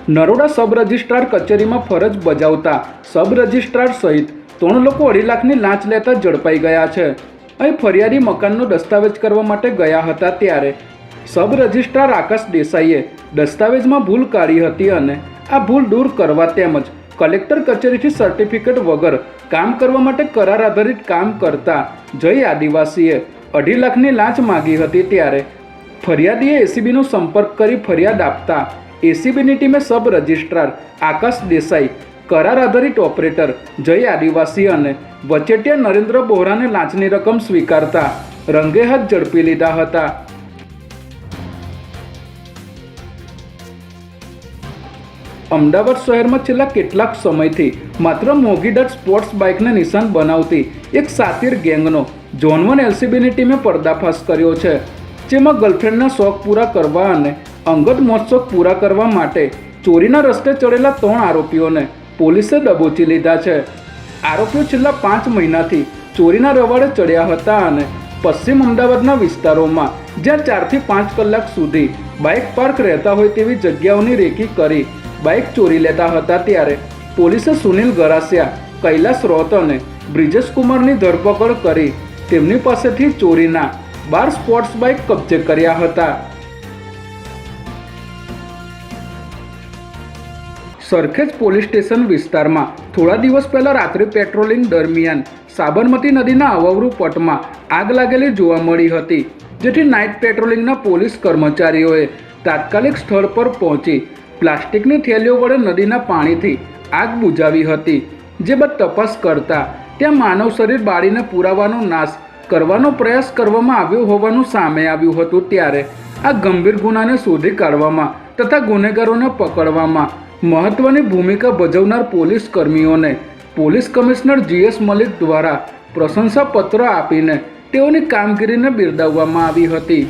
Naroda sub registrar કચેરીમાં ફરજ બજાવતા સબ રજિસ્ટ્રાર સહિત 3 લોકો 2.5 લાખની લાંચ લેતા ઝડપાઈ ગયા છે। અહીં ફરિયાદી મકાનનો દસ્તાવેજ કરવા માટે ગયા હતા ત્યારે સબ રજિસ્ટ્રાર આકાશ દેસાઈએ દસ્તાવેજમાં ભૂલ કાઢી હતી અને આ ભૂલ દૂર કરવા તેમજ કલેક્ટર કચેરીથી સર્ટિફિકેટ વગર કામ કરવા માટે કરાર આધારિત કામ કરતા જય આદિવાસીએ 2.5 લાખની લાંચ માગી હતી ત્યારે ફરિયાદીએ એસીબીનો સંપર્ક કરી ફરિયાદ આપતા એસીબીની ટીમે સબ રજિસ્ટ્રાર આકાશ દેસાઈ, કરાર આધારિત ઓપરેટર જય આદિવાસી અને વચેટિયા નરેન્દ્ર બોહરાને લાંચની રકમ સ્વીકારતા રંગે હાથ ઝડપી લીધા હતા। અમદાવાદ શહેરમાં છેલ્લા કેટલાક સમયથી માત્ર મોંઘીદાટ સ્પોર્ટ્સ બાઇકને નિશાન બનાવતી એક સાતીર ગેંગનો ઝોન 1 એલસીબીની ટીમે પર્દાફાશ કર્યો છે, જેમાં ગર્લફ્રેન્ડના શોખ પૂરા કરવા અને અંગત મોજશોખ પૂરા કરવા માટે ચોરીના રસ્તે ચડેલા 3 આરોપીઓને પોલીસે દબોચી લીધા છે। આરોપીઓ છેલ્લા 5 મહિનાથી ચોરીના રવાડે ચડ્યા હતા અને પશ્ચિમ અમદાવાદના વિસ્તારોમાં જ્યાં 4 થી 5 કલાક સુધી બાઇક પાર્ક રહેતા હોય તેવી જગ્યાઓની રેકી કરી બાઇક ચોરી લેતા હતા ત્યારે પોલીસે સુનિલ ગરાસિયા, કૈલાસ રોત અને બ્રિજેશ કુમારની ધરપકડ કરી તેમની પાસેથી ચોરીના 12 સ્પોર્ટ્સ બાઇક કબજે કર્યા હતા। સરખેજ પોલીસ સ્ટેશન વિસ્તારમાં થોડા દિવસ પહેલા રાત્રે પેટ્રોલિંગ દરમિયાન સાબરમતી નદીના અવવરુ પટમાં આગ લાગેલી જોવા મળી હતી, જેથી નાઇટ પેટ્રોલિંગના પોલીસ કર્મચારીઓએ તાત્કાલિક સ્થળ પર પહોંચી પ્લાસ્ટિકની થેલીઓ વડે નદીના પાણીથી આગ બુઝાવી હતી। જે બાદ તપાસ કરતા ત્યાં માનવ શરીર બાળીને પુરાવાનો નાશ કરવાનો પ્રયાસ કરવામાં આવ્યો હોવાનું સામે આવ્યું હતું ત્યારે આ ગંભીર ગુનાને શોધી કાઢવામાં તથા ગુનેગારોને પકડવામાં મહત્વની ભૂમિકા ભજવનાર પોલીસ કર્મીઓને પોલીસ કમિશનર GS મલિક દ્વારા પ્રશંસાપત્ર આપીને તેઓની કામગીરીને બિરદાવવામાં આવી હતી।